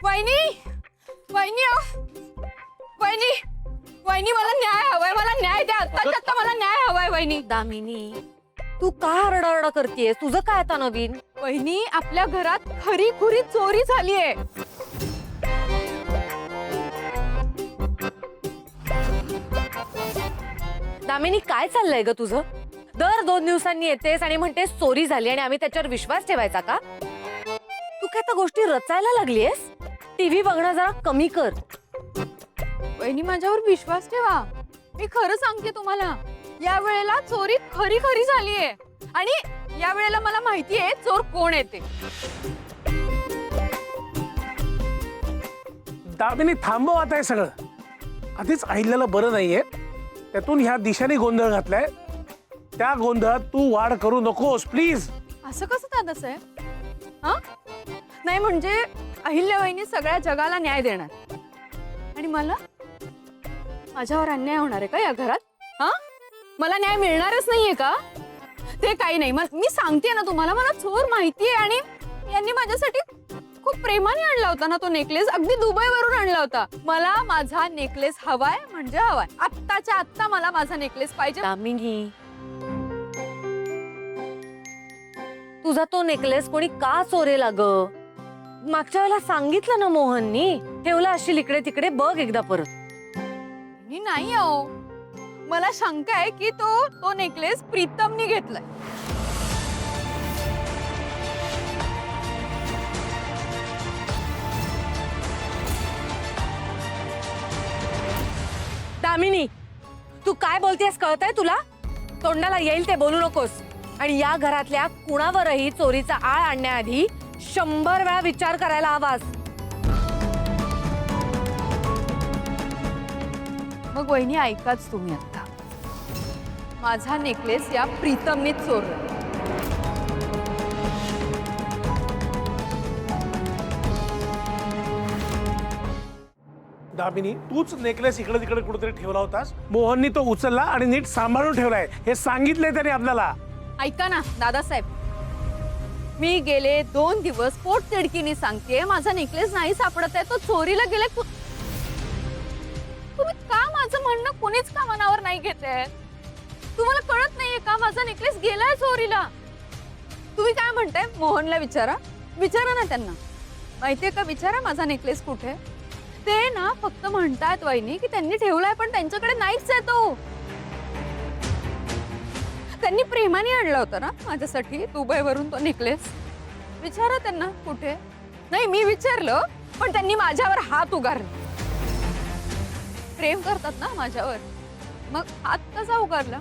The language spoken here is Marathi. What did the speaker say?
वहिनी वहिनी वहिनी वहिनी मला न्याय हवाय, मला न्याय द्या आता मला न्याय हवाय वहिनी. दामिनी तू का रडारडा करतेस? तुझं काय आता नवीन? वहिनी आपल्या घरात खरी खुरी चोरी झालीये. दामिनी काय चाललंय ग तुझं? दर 2 दिवसांनी येतेस आणि म्हणतेस चोरी झाली आणि आम्ही त्याच्यावर विश्वास ठेवायचा का? तू काय त्या गोष्टी रचायला लागलीयस? टीव्ही बघणं जरा कमी कर. वहिनी माझ्यावर विश्वास ठेवा, मी खरं सांगते तुम्हाला, या वेळेला चोरी खरी खरी झालीये आणि या वेळेला मला माहितीये चोर कोण येते. दामिनी थांबव आता हे सगळं. आधीच अहिल्याला बरं नाहीये, त्यातून ह्या दिशाने गोंधळ घातलाय. त्या गोंधळात तू वाढ करू नकोस प्लीज. असं कसं दादासाहेब? हा नाही म्हणजे अहिल्या वहिनी सगळ्या जगाला न्याय देणार आणि मला माझ्यावर अन्याय होणार आहे का या घरात? हा मला न्याय मिळणारच नाहीये का? ते काही नाही, मी सांगते ना तुम्हाला, मला चोर माहितीये आणि यांनी माझ्यासाठी खूप प्रेमाने आणला होता ना तो नेकलेस. अगदी दुबईवरून आणला होता. मला माझा नेकलेस हवाय म्हणजे हवाय. आत्ताच्या आत्ता मला माझा नेकलेस पाहिजे. दामिनी तुझा तो नेकलेस कोणी का चोरेल ग? मागच्या वेळेला सांगितलं ना मोहननी, ठेवला असशील इकडे तिकडे, बघ एकदा परत. मी नाही अहो, मला शंका आहे की तो नेकलेस प्रीतमनी घेतलाय. दामिनी तू काय बोलतेस कळतंय तुला? तोंडाला येईल ते बोलू नकोस. आणि या घरातल्या कुणावरही चोरीचा आळ आणण्याआधी 100 वेळा विचार करायला हवास. मग वहिनी ऐकाच तुम्ही आता, माझा नेकलेस या प्रीतमनीच चोरला. दामिनी तूच नेकलेस इकडे तिकडे कुठेतरी ठेवला होतास. मोहननी तो उचलला आणि नीट सांभाळून ठेवलाय हे सांगितलंय त्याने आपल्याला. ऐका ना दादासाहेब, मी गेले 2 दिवस पोटतिडकीने सांगतेय माझा नेकलेस नाही सापडत आहे, तो चोरीला गेलाय. तुम्ही का माझं म्हणणं कोणीच का मनावर नाही घेते? तुम्हाला कळत नाहीये का माझा नेकलेस गेलाय चोरीला? तुम्ही काय म्हणताय? मोहनला विचारा ना त्यांना, माहितीये का? विचारा माझा नेकलेस कुठे. ते ना फक्त म्हणतात वहिनी की त्यांनी ठेवलाय पण त्यांच्याकडे नाहीच आहे तो. त्यांनी प्रेमाने आणला होता ना माझ्यासाठी दुबईवरून तो नेकलेस. विचारा त्यांना कुठे. नाही मी विचारलं पण त्यांनी माझ्यावर हात उगारला. प्रेम करतात ना माझ्यावर, मग हात कसा उगारला?